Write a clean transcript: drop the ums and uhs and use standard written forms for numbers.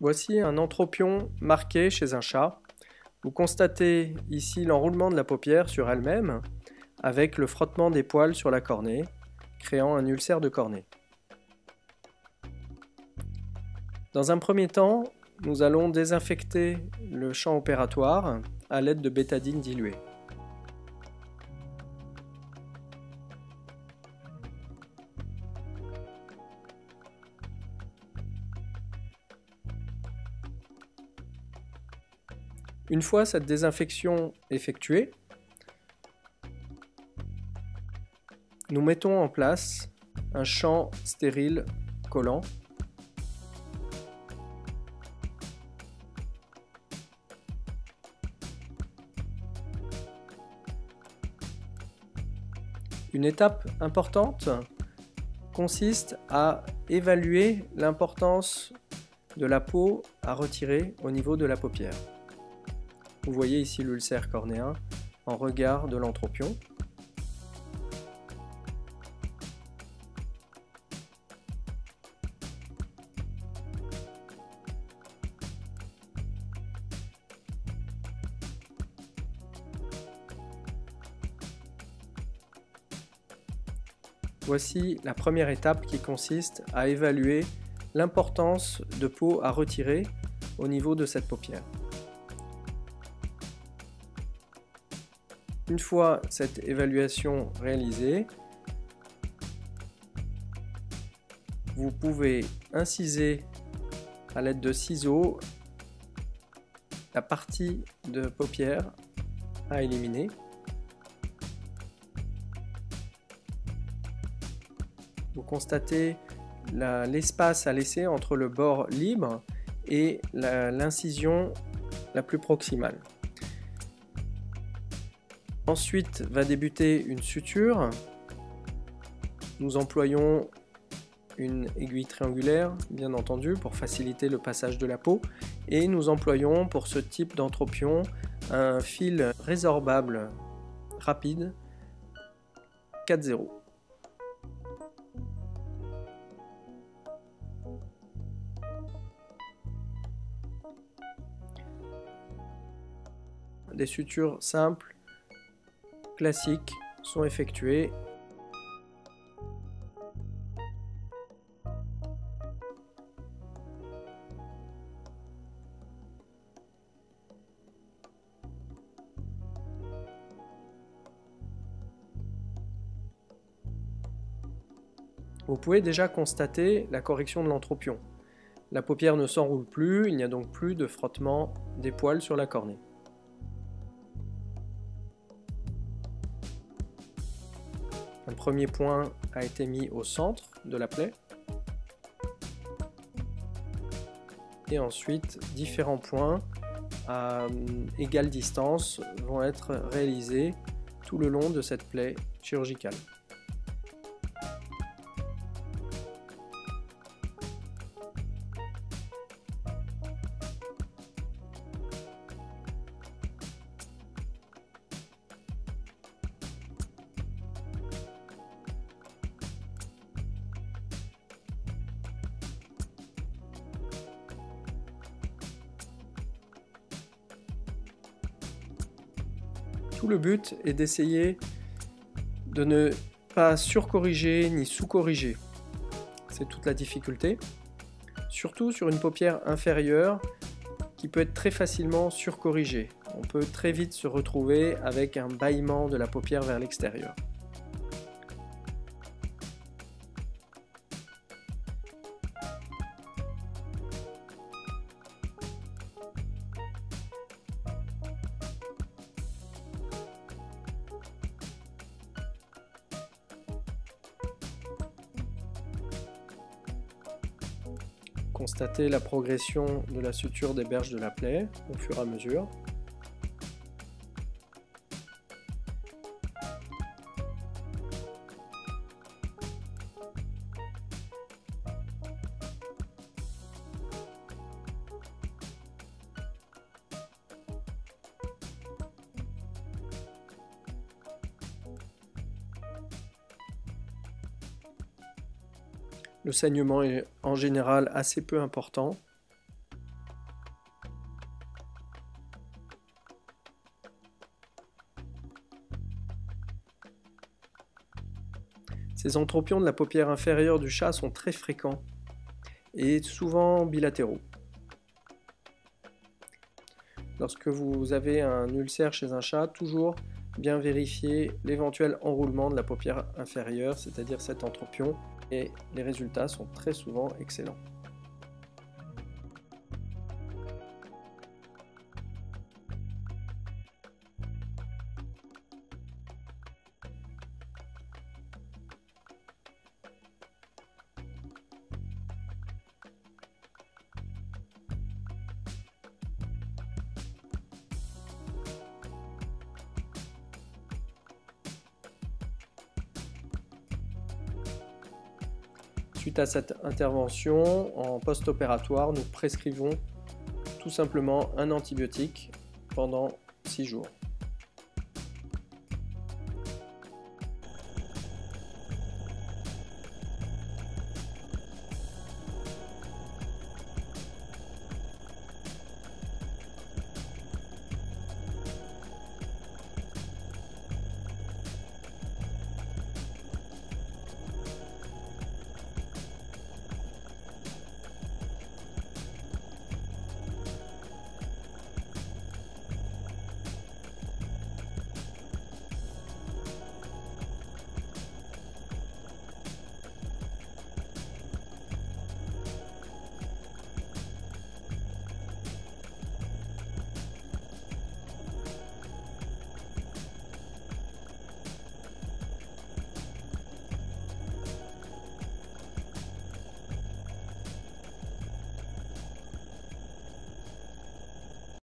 Voici un entropion marqué chez un chat. Vous constatez ici l'enroulement de la paupière sur elle-même avec le frottement des poils sur la cornée, créant un ulcère de cornée. Dans un premier temps, nous allons désinfecter le champ opératoire à l'aide de bétadine diluée. Une fois cette désinfection effectuée, nous mettons en place un champ stérile collant. Une étape importante consiste à évaluer l'importance de la peau à retirer au niveau de la paupière. Vous voyez ici l'ulcère cornéen en regard de l'entropion. Voici la première étape qui consiste à évaluer l'importance de peau à retirer au niveau de cette paupière. Une fois cette évaluation réalisée, vous pouvez inciser à l'aide de ciseaux la partie de paupière à éliminer. Vous constatez l'espace à laisser entre le bord libre et l'incision la plus proximale. Ensuite va débuter une suture. Nous employons une aiguille triangulaire, bien entendu, pour faciliter le passage de la peau. Et nous employons pour ce type d'entropion un fil résorbable rapide 4-0. Des sutures simples, classiques, sont effectuées. Vous pouvez déjà constater la correction de l'entropion. La paupière ne s'enroule plus, il n'y a donc plus de frottement des poils sur la cornée. Un premier point a été mis au centre de la plaie. Et ensuite, différents points à égale distance vont être réalisés tout le long de cette plaie chirurgicale. Tout le but est d'essayer de ne pas surcorriger ni sous-corriger. C'est toute la difficulté. Surtout sur une paupière inférieure qui peut être très facilement surcorrigée. On peut très vite se retrouver avec un bâillement de la paupière vers l'extérieur. Constatez la progression de la suture des berges de la plaie au fur et à mesure. Le saignement est en général assez peu important. Ces entropions de la paupière inférieure du chat sont très fréquents et souvent bilatéraux. Lorsque vous avez un ulcère chez un chat, toujours bien vérifier l'éventuel enroulement de la paupière inférieure, c'est-à-dire cet entropion, et les résultats sont très souvent excellents. Suite à cette intervention, en post-opératoire, nous prescrivons tout simplement un antibiotique pendant 6 jours.